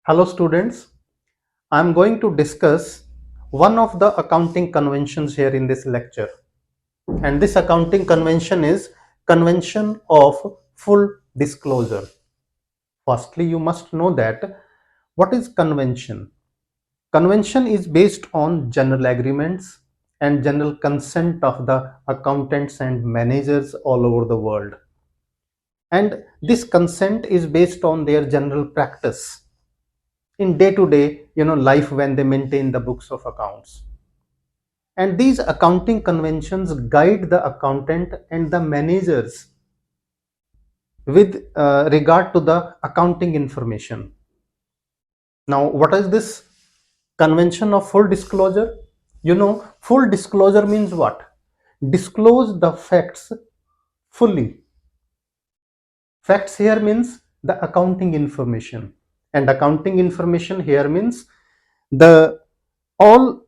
Hello students, I am going to discuss one of the accounting conventions here in this lecture, and this accounting convention is convention of full disclosure. Firstly, you must know that what is convention? Convention is based on general agreements and general consent of the accountants and managers all over the world, and this consent is based on their general practice in day to day life when they maintain the books of accounts. And these accounting conventions guide the accountant and the managers with regard to the accounting information. Now, what is this convention of full disclosure? Full disclosure means what? Disclose the facts fully. Facts here means the accounting information, and accounting information here means the all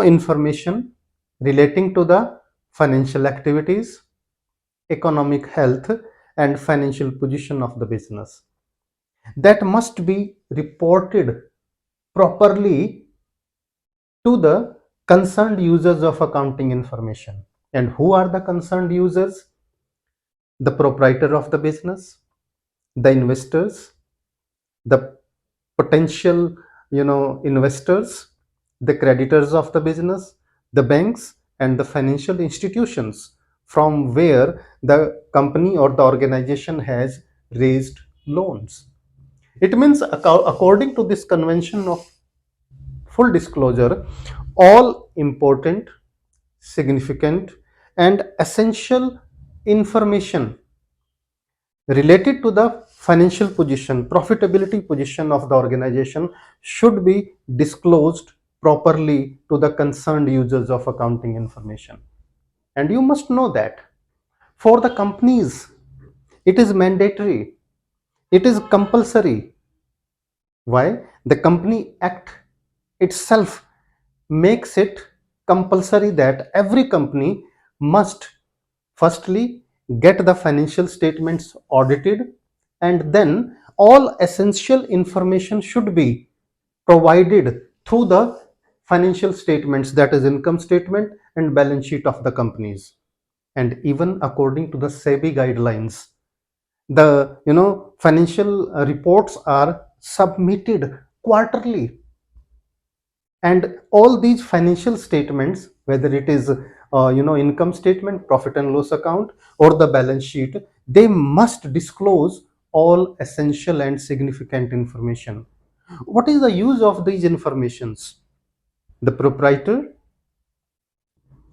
information relating to the financial activities, economic health, and financial position of the business that must be reported properly to the concerned users of accounting information. And who are the concerned users? The proprietor of the business, the investors, the potential investors, the creditors of the business, the banks, and the financial institutions from where the company or the organization has raised loans. It means, according to this convention of full disclosure, all important, significant, and essential information related to the financial position, profitability position of the organization should be disclosed properly to the concerned users of accounting information. And you must know that for the companies, it is mandatory, it is compulsory. Why? The Company Act itself makes it compulsory that every company must firstly get the financial statements audited, and then all essential information should be provided through the financial statements, that is income statement and balance sheet of the companies. And even according to the SEBI guidelines, the financial reports are submitted quarterly, and all these financial statements, whether it is income statement, profit and loss account, or the balance sheet, they must disclose all essential and significant information. What is the use of these informations? The proprietor,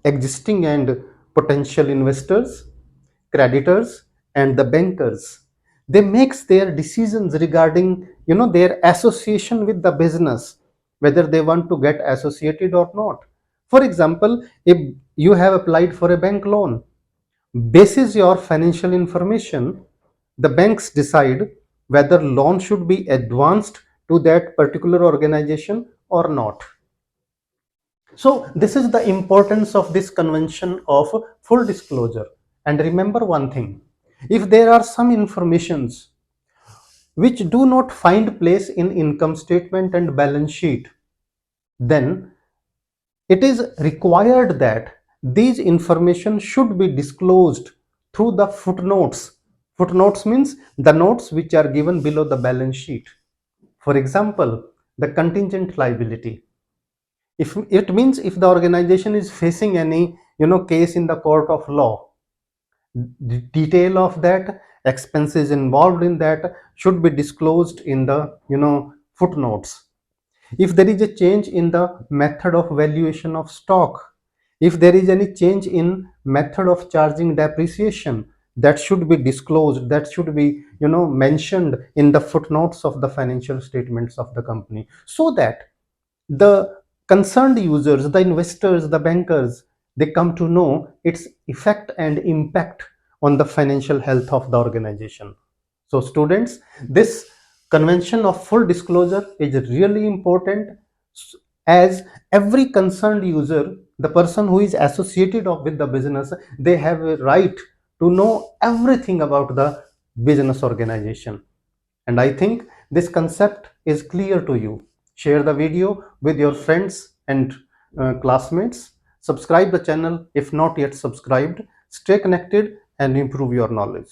existing and potential investors, creditors, and the bankers, they makes their decisions regarding their association with the business, whether they want to get associated or not. For example, if you have applied for a bank loan, basis your financial information, the banks decide whether loan should be advanced to that particular organization or not. So this is the importance of this convention of full disclosure. And remember one thing, if there are some informations which do not find place in income statement and balance sheet, then it is required that these information should be disclosed through the footnotes. Footnotes means the notes which are given below the balance sheet. For example, the contingent liability. If it means, if the organization is facing any case in the court of law, the detail of that, expenses involved in that should be disclosed in the footnotes. If there is a change in the method of valuation of stock, if there is any change in method of charging depreciation, that should be disclosed, that should be mentioned in the footnotes of the financial statements of the company, so that the concerned users, the investors, the bankers, they come to know its effect and impact on the financial health of the organization. So students, this convention of full disclosure is really important, as every concerned user, the person who is associated with the business, they have a right to know everything about the business organization. And I think this concept is clear to you, share the video with your friends and classmates. Subscribe the channel if not yet subscribed. Stay connected and improve your knowledge.